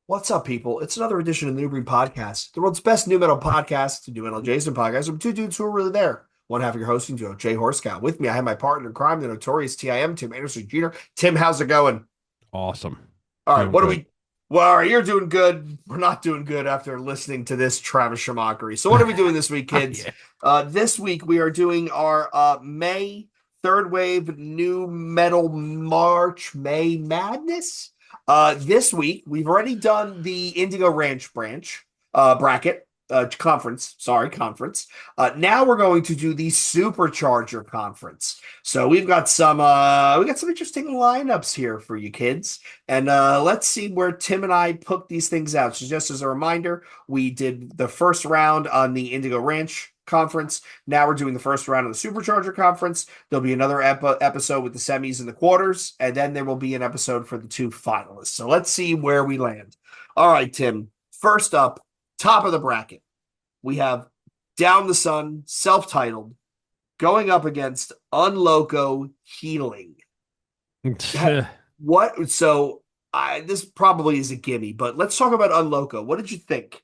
What's up, people? It's another edition of the New Breed Podcast, the world's best new metal podcast, the New Metal Jason podcast, from two dudes who are really there. One half of your hosting duo, Jay Horskow. With me, I have my partner in crime, the notorious TIM, Tim Anderson Jr. Tim, how's it going? Awesome. All right, Doing what are good. we? Well, all right, you're doing good. We're not doing good after listening to this Travis Schumacher. So, what are we doing this week, kids? Yeah. This week we are doing our May third wave new metal March May Madness. This week we've already done the Indigo Ranch bracket conference. Sorry, conference. Now we're going to do the Supercharger conference. So we got some interesting lineups here for you kids. And let's see where Tim and I put these things out. So, just as a reminder, we did the first round on the Indigo Ranch conference. Now we're doing the first round of the Supercharger conference. There'll be another episode with the semis and the quarters, and then there will be an episode for the two finalists. So, let's see where we land. All right, Tim. First up, top of the bracket, we have Down the Sun, self titled, going up against Unloco Healing. What? So this probably is a gimme, but let's talk about Unloco. What did you think?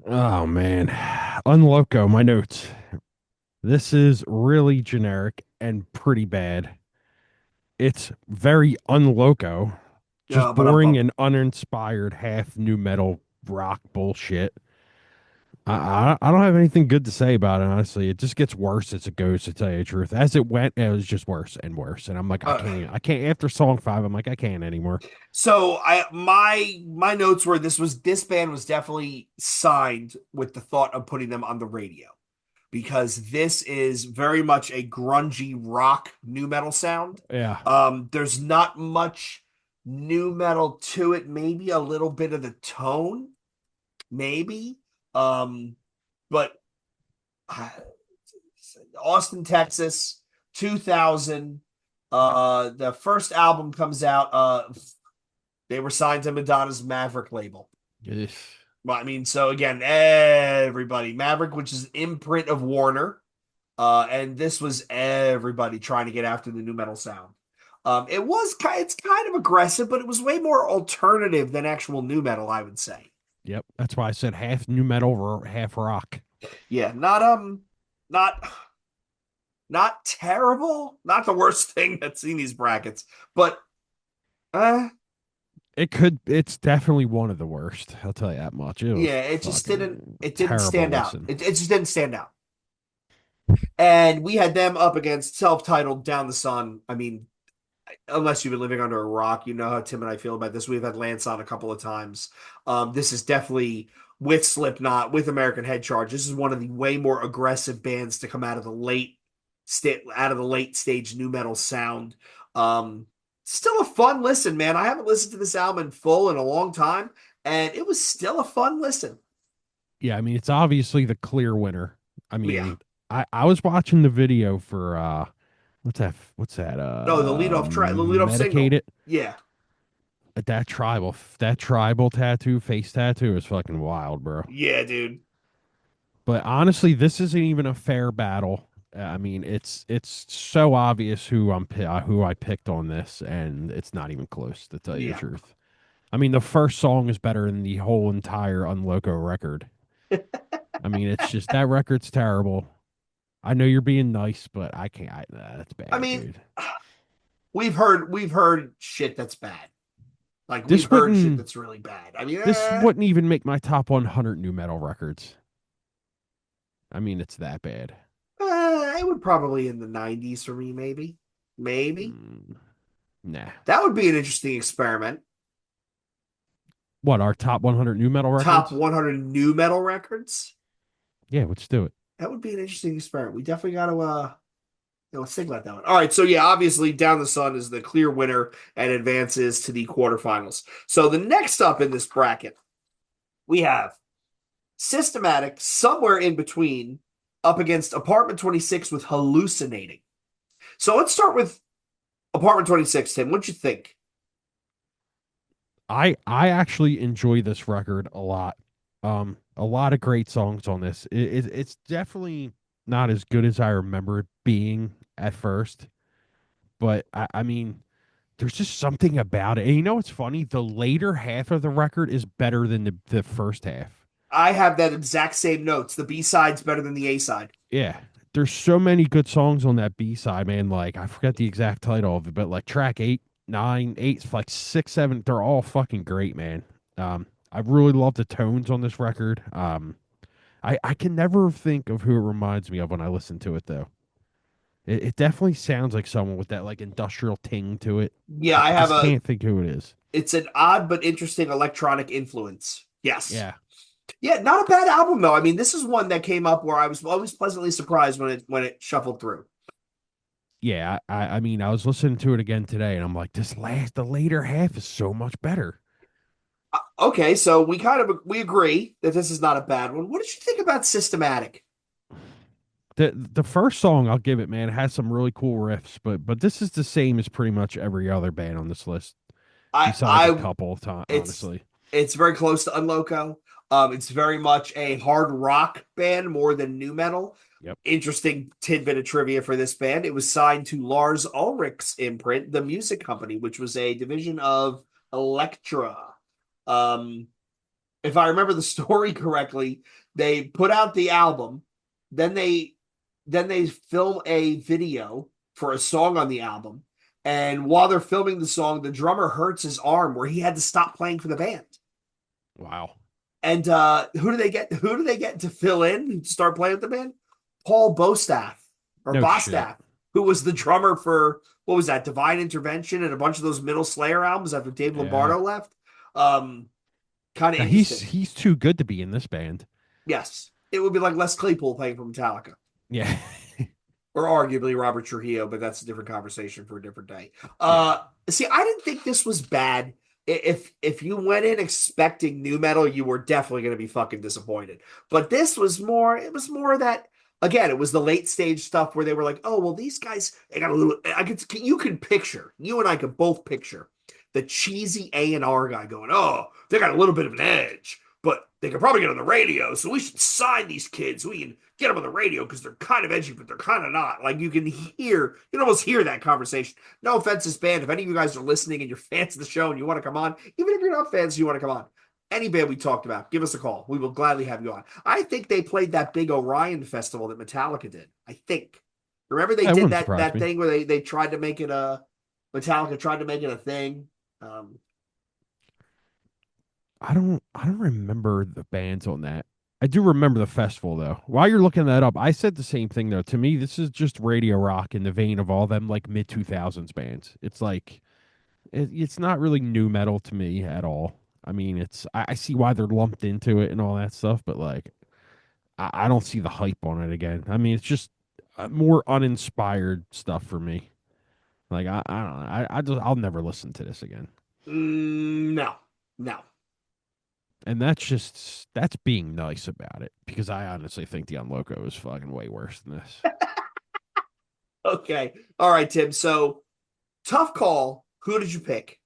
Oh man. Unloco, my notes. This is really generic and pretty bad. It's very unloco, Yeah, just but I'm boring bummed. and uninspired half new metal rock bullshit. I don't have anything good to say about it, honestly. It just gets worse as it goes, to tell you the truth. As it went, it was just worse and worse. And I'm like, Uh, I can't after song five, I'm like, I can't anymore. so my notes were this band was definitely signed with the thought of putting them on the radio because this is very much a grungy rock new metal sound. Yeah. There's not much new metal to it, maybe a little bit of the tone, maybe. Um, but Austin, Texas, 2000. The first album comes out. They were signed to Madonna's Maverick label. Ugh. Well, I mean, so again, everybody Maverick, which is imprint of Warner, and this was everybody trying to get after the new metal sound. It's kind of aggressive, but it was way more alternative than actual new metal, I would say. Yep. That's why I said half new metal, half rock. Yeah, not not terrible, not the worst thing that's in these brackets, but uh, It's definitely one of the worst. I'll tell you that much. It was yeah, fucking it didn't terrible stand out. listen. It just didn't stand out. And we had them up against self-titled Down the Sun. I mean, unless you've been living under a rock, you know how Tim and I feel about this. We've had Lance on a couple of times. This is definitely with Slipknot, with American Head Charge. This is one of the way more aggressive bands to come out of the late stage new metal sound. Um, Still a fun listen, man. I haven't listened to this album in full in a long time, and it was still a fun listen. Yeah, I mean it's obviously the clear winner. I Yeah. mean, I was watching the video for what's that No, the lead off single. medicated Yeah. that tribal tattoo face tattoo is fucking wild, bro. Yeah, dude. But honestly, this isn't even a fair battle. I mean, it's so obvious who I picked on this, and it's not even close, to tell you the Yeah. truth. I mean, the first song is better than the whole entire Unloco record. I mean, it's just that record's terrible. I know you're being nice, but I can't. That's I bad, mean, dude. we've heard shit that's bad. Like we've This heard shit wouldn't that's really bad. I mean, this wouldn't even make my top 100 new metal records. I mean, it's that bad. it would probably in the 90s for me, maybe. Maybe. Mm, nah. That would be an interesting experiment. What, our top 100 new metal Top records? 100 new metal records. Yeah, let's do it. That would be an interesting experiment. We definitely got to let's think about that one. All right, so yeah, obviously Down the Sun is the clear winner and advances to the quarterfinals. So the next up in this bracket, we have Systematic somewhere in between up against Apartment 26 with Hallucinating. So let's start with Apartment 26, Tim. What'd you think? I actually enjoy this record a lot. A lot of great songs on this. It's definitely not as good as I remember it being at first, but I mean, there's just something about it. And you know what's funny? The later half of the record is better than the first half. I have that exact same notes. The B side's better than the A side. Yeah. There's so many good songs on that B side, man. Like I forget the exact title of it, but like track 8, 9, 8, like 6, 7, they're all fucking great, man. I really love the tones on this record. I can never think of who it reminds me of when I listen to it though. It definitely sounds like someone with that like industrial ting to it. Yeah, I have Just a. can't think who it is. It's an odd but interesting electronic influence. Yes. Yeah. Yeah, not a bad album though. I mean, this is one that came up where I was always pleasantly surprised when it shuffled through. Yeah, I mean, I was listening to it again today, and I'm like, the later half is so much better. Okay, so we agree that this is not a bad one. What did you think about Systematic? The first song I'll give it, man, it has some really cool riffs, but this is the same as pretty much every other band on this list, besides a I couple of times, it's honestly. it's very close to Unloco. It's very much a hard rock band more than new metal. Yep. Interesting tidbit of trivia for this band. It was signed to Lars Ulrich's imprint, the music company, which was a division of Elektra. Um, if I remember the story correctly, they put out the album, then they film a video for a song on the album. And while they're filming the song, the drummer hurts his arm where he had to stop playing for the band. Wow. And who do they get? Who do they get to fill in to start playing with the band? Paul No shit. Bostaff, who was the drummer for what was that? Divine Intervention and a bunch of those Middle Slayer albums after Dave Yeah. Lombardo left. Um, Kind of Now interesting. he's too good to be in this band. Yes, it would be like Les Claypool playing for Metallica, Yeah. or arguably Robert Trujillo, but that's a different conversation for a different day. Yeah. See, I didn't think this was bad. If you went in expecting new metal, you were definitely going to be fucking disappointed. But this was more. It was more that again. It was the late stage stuff where they were like, "Oh, well, these guys they got a little." I could. You can picture. You and I could both picture the cheesy A&R guy going, "Oh, they got a little bit of an edge, but they could probably get on the radio. So we should sign these kids. We can get them on the radio because they're kind of edgy, but they're kind of not." Like you can almost hear that conversation. No offense, this band. If any of you guys are listening and you're fans of the show and you want to come on, even if you're not fans, you want to come on. Any band we talked about, give us a call. We will gladly have you on. I think they played that big Orion festival that Metallica did. I think. Remember they That did wouldn't that surprise me. thing where they tried to make it a Metallica tried to make it a thing. I don't remember the bands on that. I do remember the festival though. While you're looking that up, I said the same thing though. To me, this is just radio rock in the vein of all them like mid 2000s bands. It's like it's not really new metal to me at all. I mean, I see why they're lumped into it and all that stuff, but like I don't see the hype on it again. I mean, it's just more uninspired stuff for me. Like I don't know. I'll never listen to this again. No, no. And that's being nice about it because I honestly think the Unloco is fucking way worse than this. Okay. All right, Tim. So tough call. Who did you pick?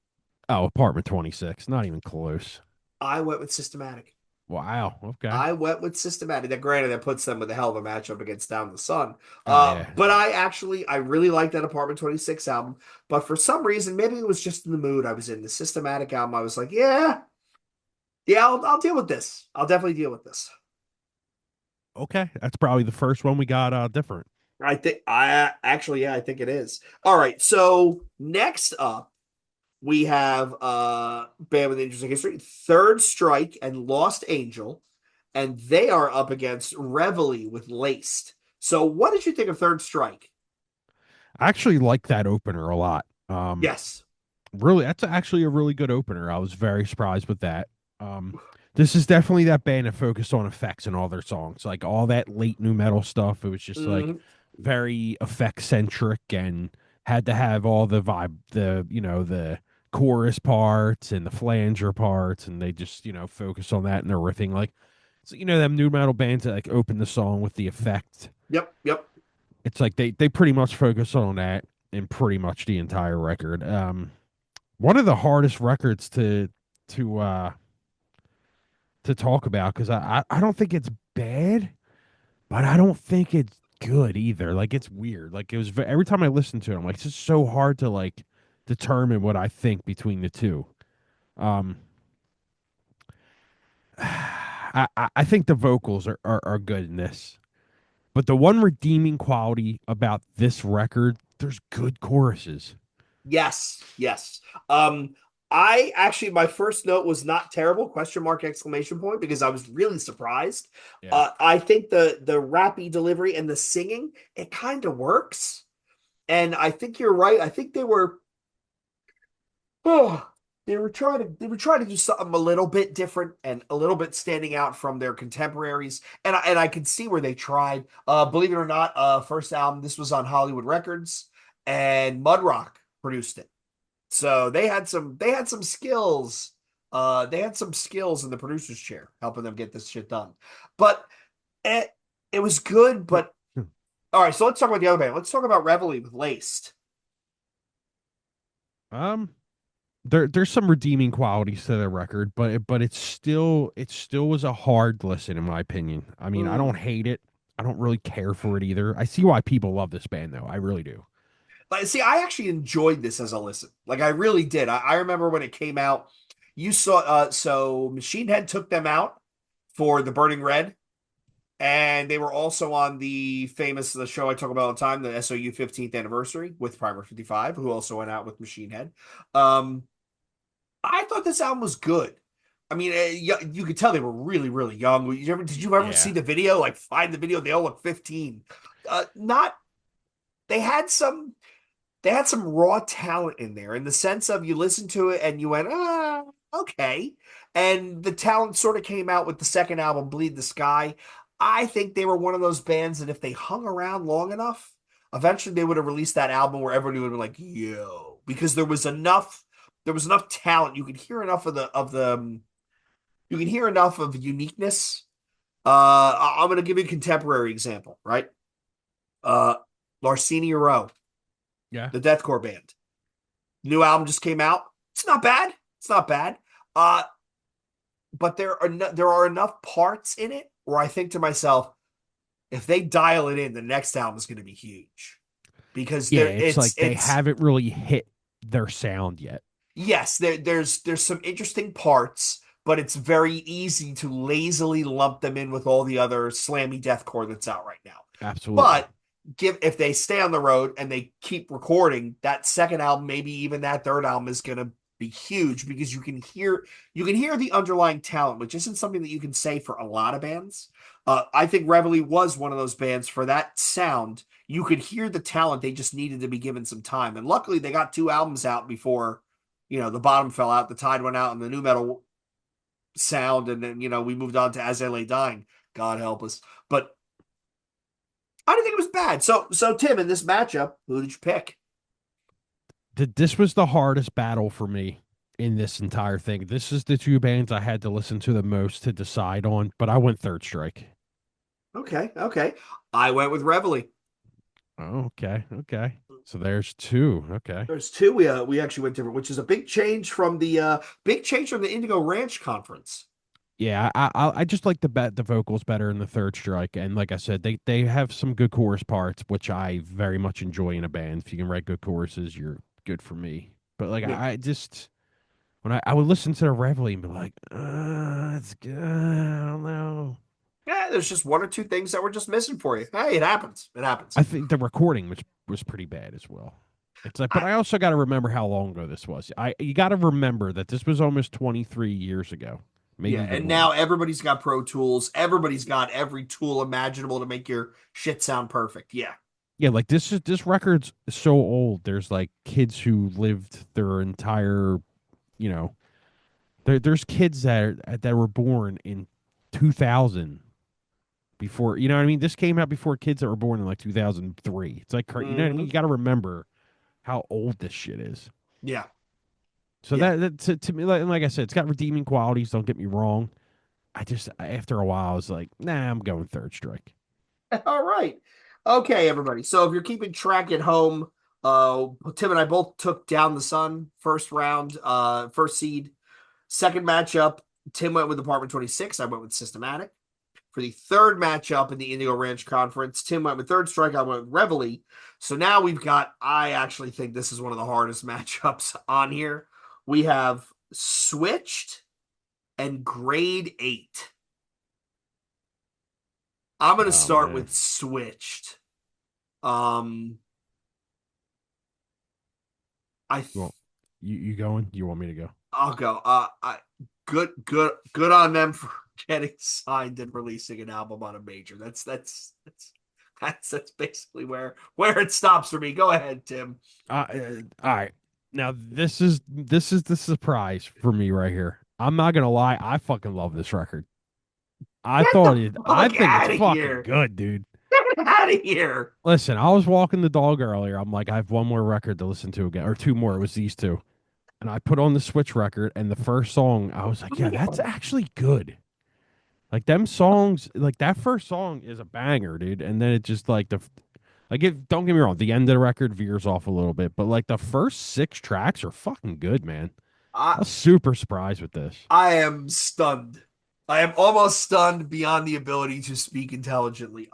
Oh, Apartment 26, not even close. I went with Systematic. Wow. Okay. I went with Systematic. That granted, that puts them with a hell of a matchup against Down the Sun. Oh yeah. But I really like that Apartment 26 album. But for some reason, maybe it was just in the mood I was in. The Systematic album, I was like, yeah, I'll deal with this. I'll definitely deal with this. Okay. That's probably the first one we got different. I think it is. All right. So next up, we have band with interesting history, Third Strike and Lost Angel, and they are up against Reveille with Laced. So what did you think of Third Strike? I actually like that opener a lot. Yes. Really, that's actually a really good opener. I was very surprised with that. Um, this is definitely that band that focused on effects in all their songs, like all that late new metal stuff. It was just like Mhm. very effect centric and had to have all the vibe, the chorus parts and the flanger parts, and they just focus on that in their riffing. Like, so them new metal bands that like open the song with the effect. Yep. Yep. It's like they pretty much focus on that in pretty much the entire record. One of the hardest records to uh to talk about because I don't think it's bad, but I don't think it's good either. Like it's weird. Like it was every time I listen to it, I'm like, it's just so hard to like determine what I think between the two. Um, I think the vocals are good in this. But the one redeeming quality about this record, there's good choruses. Yes, yes. I actually my first note was not terrible, question mark exclamation point, because I was really surprised. Yeah. I think the rappy delivery and the singing, it kind of works. And I think you're right. I think oh, they were trying to do something a little bit different and a little bit standing out from their contemporaries. And I could see where they tried. Believe it or not, first album, this was on Hollywood Records, and Mud Rock produced it. So they had some skills. They had some skills in the producer's chair helping them get this shit done. But it, it was good, but all right, so let's talk about the other band. Let's talk about Reveille with Laced. Um, there's some redeeming qualities to the record, but it still was a hard listen in my opinion. I mean, I don't Mm. hate it. I don't really care for it either. I see why people love this band though. I really do. Like, see, I actually enjoyed this as a listen. Like I really did. I remember when it came out. You saw so Machine Head took them out for the Burning Red, and they were also on the show I talk about all the time, the SOU 15th anniversary with Primer 55, who also went out with Machine Head. Um, I thought this album was good. I mean, you could tell they were really, really young. Did you ever see Yeah. the video? Like, find the video. They all look 15. Not. They had some. They had some raw talent in there in the sense of you listened to it and you went, okay. And the talent sort of came out with the second album, Bleed the Sky. I think they were one of those bands that if they hung around long enough, eventually they would have released that album where everybody would have been like, yo, because there was enough talent. You could hear enough you can hear enough of uniqueness. I'm gonna give you a contemporary example, right? Uh Larcenia Row, Yeah. the deathcore band. New album just came out. It's not bad. It's not bad. Uh, but there are enough parts in it where I think to myself, if they dial it in, the next album is going to be huge because Yeah, there it's it's like they it's haven't really hit their sound yet. yes, there's some interesting parts, but it's very easy to lazily lump them in with all the other slammy deathcore that's out right now. Absolutely. But give if they stay on the road and they keep recording, that second album, maybe even that third album is gonna be huge because you can hear the underlying talent, which isn't something that you can say for a lot of bands. I think Reveille was one of those bands for that sound. You could hear the talent; they just needed to be given some time, and luckily they got two albums out before the bottom fell out, the tide went out, and the new metal sound, and then we moved on to As I Lay Dying. God help us, but I didn't think it was bad. So Tim, in this matchup, who did you pick? This was the hardest battle for me in this entire thing. This is the two bands I had to listen to the most to decide on, but I went Third Strike. Okay, okay. I went with Reveille. Oh, okay, okay. So there's two. Okay. There's two. We actually went different, which is a big change from the Indigo Ranch conference. Yeah, I just like the vocals better in the Third Strike, and like I said, they have some good chorus parts, which I very much enjoy in a band. If you can write good choruses, you're good for me. But like Yeah. I just when I would listen to the Reveille and be like, it's good. I don't know. Yeah, there's just one or two things that were just missing for you. Hey, it happens. It happens. I think the recording was pretty bad as well. It's like, but I, I also got to remember how long ago this was. You got to remember that this was almost 23 years ago, maybe yeah, even and more. now everybody's got Pro Tools. Everybody's got every tool imaginable to make your shit sound perfect. Yeah. Yeah, like this record's so old. There's like kids who lived their entire, you know, there's kids that were born in 2000 before, you know what I mean? This came out before kids that were born in like 2003. It's like, you know what I mean? Hmm. You got to remember how old this shit is. Yeah. So Yeah. that to me, like I said, it's got redeeming qualities. Don't get me wrong. I just after a while, I was like, nah, I'm going Third Strike. All right. Okay, everybody. So if you're keeping track at home, Tim and I both took Down the Sun first round, first seed. Second matchup, Tim went with Apartment 26. I went with Systematic. for the third matchup in the Indigo Ranch Conference. Tim went with Third Strike. I went with Reveille. So now we've got, I actually think this is one of the hardest matchups on here. We have Switched and Grade 8. I'm going to Oh start man. with Switched. Um, I You want you going? You want me to go? I'll go. Good on them for getting signed and releasing an album on a major. That's basically where it stops for me. Go ahead, Tim. All right. Now this is the surprise for me right here. I'm not gonna lie, I fucking love this record. Get the I fuck think it's out of fucking here. good, dude. Get out of here. Listen, I was walking the dog earlier. I'm like, I have one more record to listen to again, or two more. It was these two. And I put on the Switch record, and the first song, I was like, yeah, that's actually good. Like them songs, like that first song is a banger, dude. And then it just like don't get me wrong, the end of the record veers off a little bit, but like the first six tracks are fucking good, man. I I was super surprised with this. I am stunned. I am almost stunned beyond the ability to speak intelligently.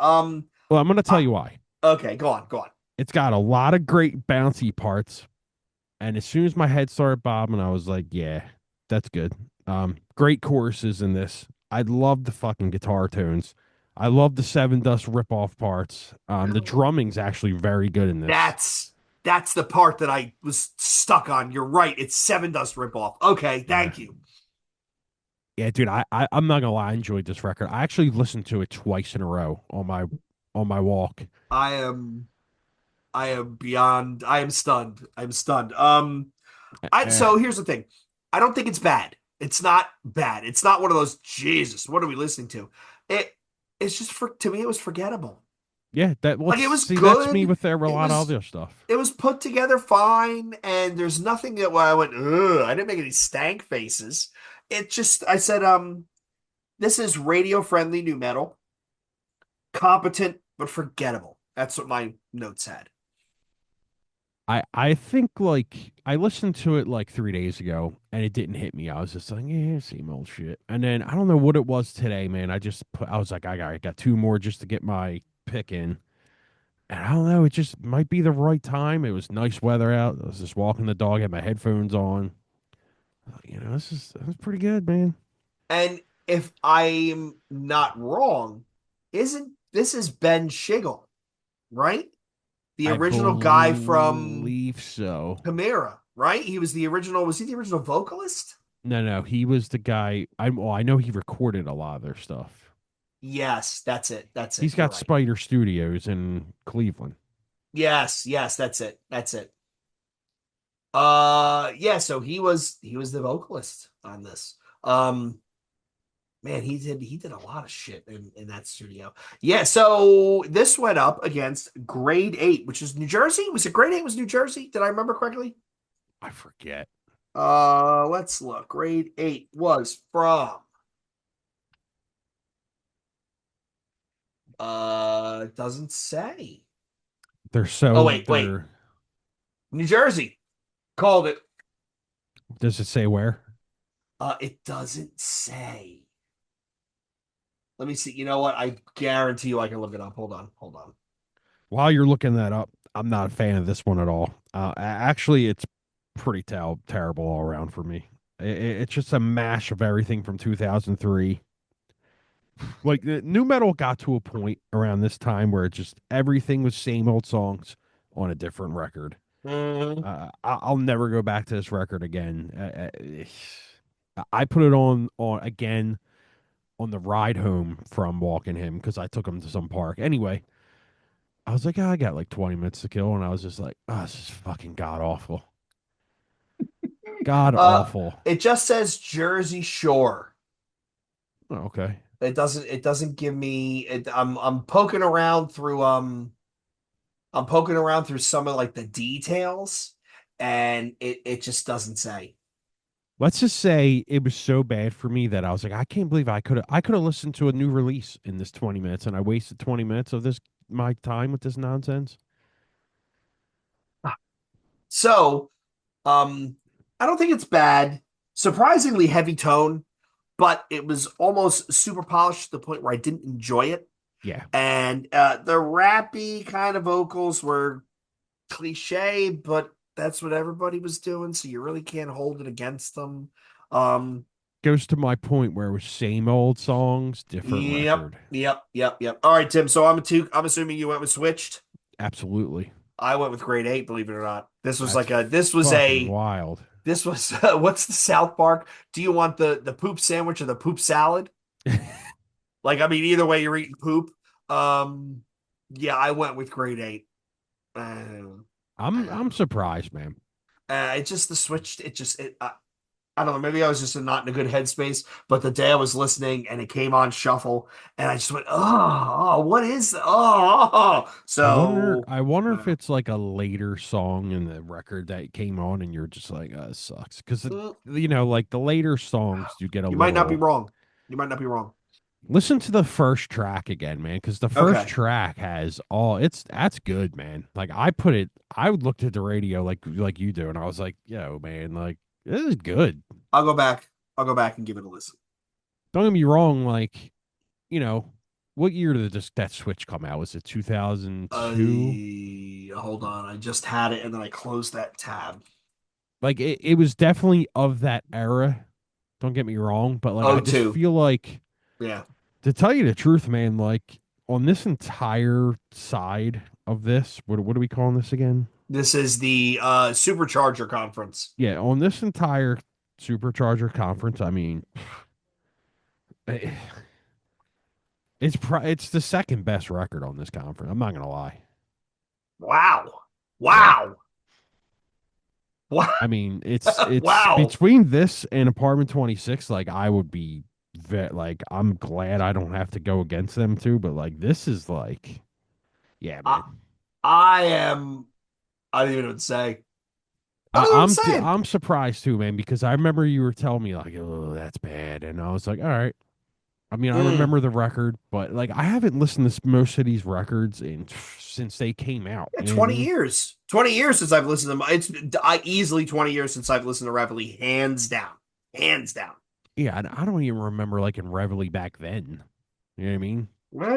Well, I'm gonna I, tell you why. okay, go on, go on. It's got a lot of great bouncy parts, and as soon as my head started bobbing, I was like, yeah, that's good. Great choruses in this. I love the fucking guitar tones. I love the Seven Dust rip-off parts. The drumming's actually very good in this. That's that's the part that I was stuck on. You're right. It's Seven Dust ripoff. Okay, Yeah. thank you. Yeah, dude, I'm not gonna lie, I enjoyed this record. I actually listened to it twice in a row on my walk. I am I am beyond I am stunned. I'm stunned. I Eh, so here's the thing. I don't think it's bad. It's not bad. It's not one of those Jesus, what are we listening to? It it's just for to me it was forgettable. yeah, that Like let's it was see. That's me good. with a It lot of was other stuff. it was put together fine, and there's nothing that where I went, ugh, I didn't make any stank faces. It just I said, this is radio friendly new metal, competent but forgettable. That's what my notes had. I think like I listened to it like 3 days ago and it didn't hit me. I was just like, yeah, same old shit. And then I don't know what it was today, man. I was like, I got two more just to get my pick in. And I don't know, it just might be the right time. It was nice weather out. I was just walking the dog, had my headphones on. This is pretty good, man. And if I'm not wrong, isn't this is Ben Schigel, right? The I original guy from believe so. Chimera, right? He was the original. Was he the original vocalist? No, he was the guy. I know he recorded a lot of their stuff. Yes, that's it. That's it. He's You're got right. Spider Studios in Cleveland. Yes, that's it. That's it. Yeah, so he was the vocalist on this. Man, he did a lot of shit in that studio. Yeah, so this went up against Grade 8, which is New Jersey. Was it Grade 8 was New Jersey? Did I remember correctly? I forget. Let's look. Grade 8 was from it doesn't say. They're Oh so wait. they're. New Jersey. Called it. Does it say where? It doesn't say. Let me see. You know what? I guarantee you I can look it up. Hold on. Hold on. While you're looking that up, I'm not a fan of this one at all. Actually, it's pretty terrible all around for me. It's just a mash of everything from 2003. Like the new metal got to a point around this time where it just everything was same old songs on a different record. Mhm. I'll never go back to this record again. I put it on again on the ride home from walking him because I took him to some park. Anyway, I was like, "Oh, I got like 20 minutes to kill, and I was just like, oh, this is fucking god awful, god Uh, awful. it just says Jersey Shore. Oh, okay, It doesn't give me it, I'm poking around through I'm poking around through some of like the details, and it just doesn't say. let's just say it was so bad for me that I was like, I can't believe I could have listened to a new release in this 20 minutes, and I wasted 20 minutes of this my time with this nonsense. So, I don't think it's bad. Surprisingly heavy tone. but it was almost super polished to the point where I didn't enjoy it. Yeah. And the rappy kind of vocals were cliche, but that's what everybody was doing, so you really can't hold it against them. Um, Goes to my point where it was same old songs, different yep, record. yep. All right, Tim. So I'm assuming you went with Switched. Absolutely. I went with Grade Eight. Believe it or not, That's fucking wild. this was what's the South Park? Do you want the poop sandwich or the poop salad? Like, I mean, either way, you're eating poop. Um, yeah, I went with Grade Eight. Uh, I'm surprised, man. it just the switch. It just it. I don't know. Maybe I was just not in a good headspace. But the day I was listening and it came on shuffle, and I just went, "Oh, what is? So I wonder if uh, it's like a later song in the record that came on and you're just like, it sucks. Because, mm, like the later songs do get a you might not be little. wrong. You might not be wrong. Listen to the first track again, man, because the first Okay, track has all that's good, man. Like I looked at the radio like you do, and I was like, yo, man, like this is good. I'll go back. I'll go back and give it a listen. Don't get me wrong, like, you know, what year did that Switch come out? Was it 2002? Hold on. I just had it and then I closed that tab. Like it was definitely of that era. Don't get me wrong, but like I Oh, just two. feel like Yeah. to tell you the truth, man, like on this entire side of this, what are we calling this again? This is the Supercharger conference. Yeah, on this entire Supercharger conference, I mean, eh, it's the second best record on this conference. I'm not gonna lie. Wow. Yeah, Wow. Wow. I mean, it's Wow. between this and Apartment 26. Like, I would be like, I'm glad I don't have to go against them too. But like, this is like, yeah, I, man. I am. I don't even know what to say. I don't know what to say. I'm surprised too, man, because I remember you were telling me like, oh, that's bad, and I was like, all right. I mean, I Mm. remember the record, but like, I haven't listened to most of these records since they came out. Yeah, You know what I 20 mean? years. 20 years since I've listened to them. It's easily 20 years since I've listened to Reveille, hands down. Hands down. Yeah, I don't even remember like in Reveille back then. You know what I mean? Well,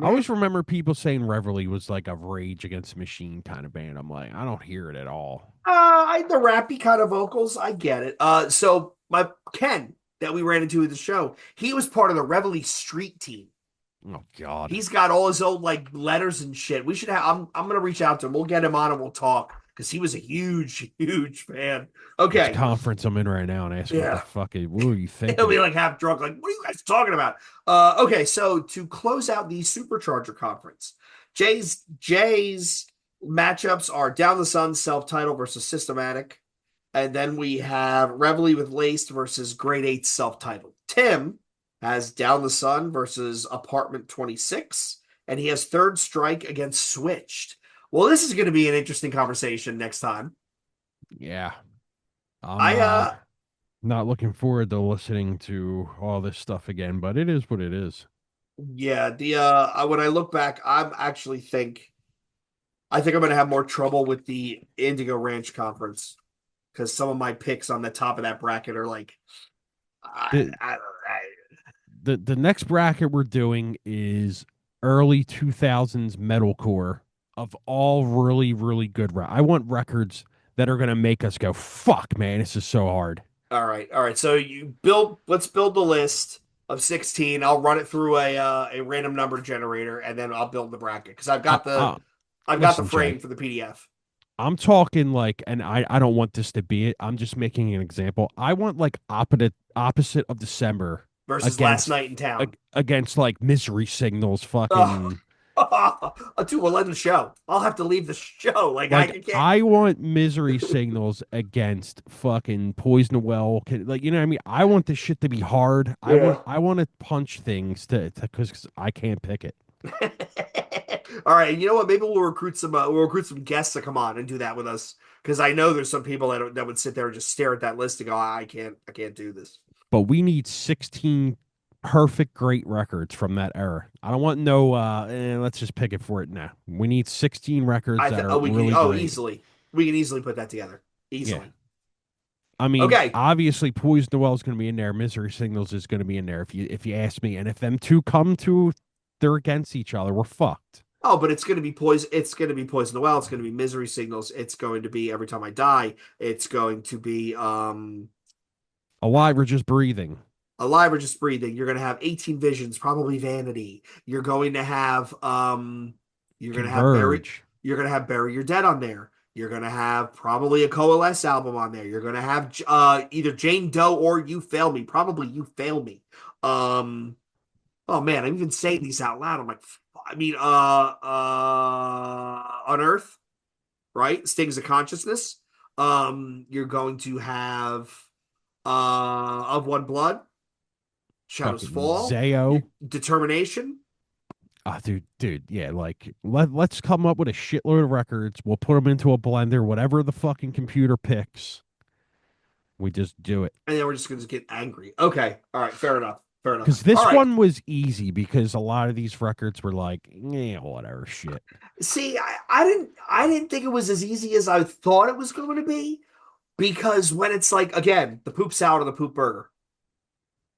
I yeah. always remember people saying Reveille was like a Rage Against the Machine kind of band. I'm like, I don't hear it at all. The rappy kind of vocals, I get it. So my Ken that we ran into at the show, he was part of the Reveille Street team. Oh God, He's got all his old like letters and shit. We should have. I'm gonna reach out to him. We'll get him on and we'll talk because he was a huge fan. this Okay, conference I'm in right now and ask yeah, what were you he'll thinking? be like half drunk. Like, what are you guys talking about? Okay, so to close out the Supercharger conference, Jay's matchups are Down the Sun self title versus Systematic. And then we have Reveille with Laced versus Grade 8 self titled. Tim has Down the Sun versus Apartment 26. And he has Third Strike against Switched. Well, this is going to be an interesting conversation next time. Yeah, I'm I not looking forward to listening to all this stuff again, but it is what it is. yeah, the when I look back, I think I'm going to have more trouble with the Indigo Ranch conference because some of my picks on the top of that bracket are like The I the next bracket we're doing is early 2000s metalcore of all really good I want records that are going to make us go, fuck, man, this is so hard. All right, all right. So let's build the list of 16. I'll run it through a random number generator and then I'll build the bracket because I've got the Listen, frame Jay, for the PDF I'm talking like, and I don't want this to be it. I'm just making an example. I want like opposite of December versus Last against Night in Town. against like Misery Signals, Oh, fucking dude, we'll end the show. I'll have to leave the show. Like I like can't. I want Misery Signals against fucking Poison Well. Like, you know what I mean? I want this shit to be hard. Yeah. I want to punch things to because I can't pick it. All right, you know what? Maybe we'll recruit some guests to come on and do that with us because I know there's some people that would sit there and just stare at that list and go, I can't do this. But we need 16 perfect great records from that era. I don't want no let's just pick it for it now. We need 16 records I that think are really great. easily we can easily put that together Yeah. easily. I mean, Okay. obviously, Poise Noel is going to be in there. Misery Signals is going to be in there. If you ask me, and if them two come to, they're against each other. We're fucked. Oh, but it's going to be poison. It's going to be Poison the Well. It's going to be Misery Signals. It's going to be Every Time I Die. It's going to be Alive or just breathing. Alive or Just Breathing. You're going to have 18 Visions, probably Vanity. You're going to have Bury Converge. you're going to have Bury Your Dead on there. You're going to have probably a Coalesce album on there. You're going to have either Jane Doe or You Fail Me. Probably You Fail Me. Um Oh man, I'm even saying these out loud. I'm like, I mean, Unearth, right? Stings of Consciousness. You're going to have Of One Blood, Shadows Fucking Fall, Zayo. Determination. Ah, dude, yeah, like let's come up with a shitload of records. We'll put them into a blender, whatever the fucking computer picks. We just do it. And then we're just going to get angry. Okay, all right, fair enough, fair Because enough. All this right. one was easy because a lot of these records were like, yeah, whatever, shit. See, I didn't think it was as easy as I thought it was going to be because when it's like again the poop salad or the poop burger,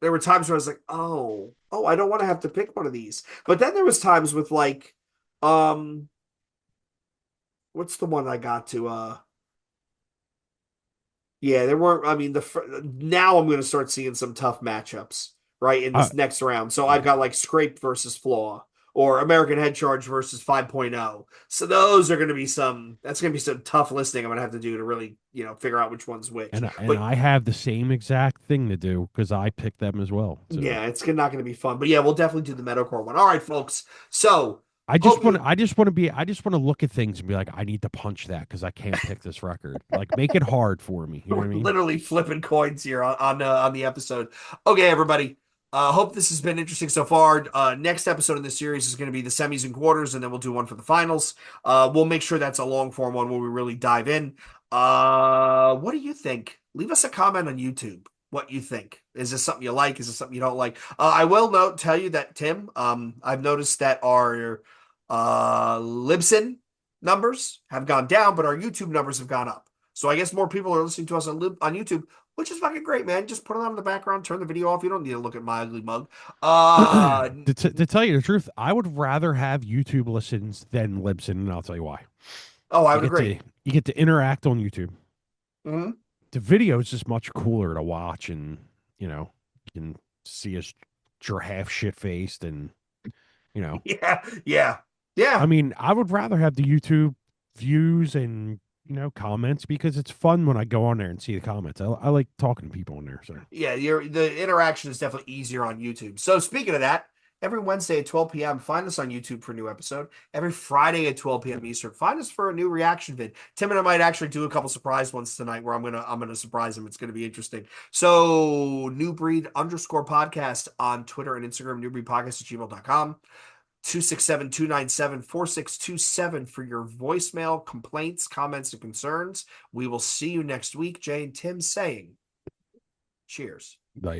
there were times where I was like, oh, I don't want to have to pick one of these. But then there was times with like, um, what's the one I got to? Yeah, there weren't. I mean, now I'm going to start seeing some tough matchups right in Uh, this next round. So I've yeah. got like Scrape versus Flaw or American Head Charge versus 5.0. So those are going to be some. That's going to be some tough listening I'm going to have to do to really figure out which one's which. And But I have the same exact thing to do because I picked them as well. So yeah, it's not going to be fun. But yeah, we'll definitely do the metalcore one. All right, folks. So I just hope want you I just want to look at things and be like, I need to punch that because I can't pick this record. Like, make it hard for me. You know what we're I mean? literally flipping coins here on the episode. Okay, everybody. Hope this has been interesting so far. Next episode in this series is going to be the semis and quarters, and then we'll do one for the finals. We'll make sure that's a long form one where we really dive in. What do you think? Leave us a comment on YouTube. What you think? Is this something you like? Is this something you don't like? I will tell you that Tim. I've noticed that our Libsyn numbers have gone down, but our YouTube numbers have gone up. So I guess more people are listening to us on YouTube, which is fucking great, man. Just put it on in the background, turn the video off. You don't need to look at my ugly mug. Uh, To tell you the truth, I would rather have YouTube listens than Libsyn, and I'll tell you why. oh, I You would get agree. to interact on YouTube. Mhm. The video is just much cooler to watch, and you can see us you're half shit faced, and you know. Yeah, yeah, I yeah, mean, I would rather have the YouTube views and comments because it's fun when I go on there and see the comments. I like talking to people on there. So yeah. The interaction is definitely easier on YouTube. So speaking of that, every Wednesday at 12 p.m., find us on YouTube for a new episode. Every Friday at 12 p.m. Eastern, find us for a new reaction vid. Tim and I might actually do a couple surprise ones tonight where I'm gonna surprise him. It's gonna be interesting. So New Breed _ podcast on Twitter and Instagram, newbreedpodcast@gmail.com. 267-297-4627 for your voicemail, complaints, comments, and concerns. We will see you next week. Jay and Tim saying cheers. like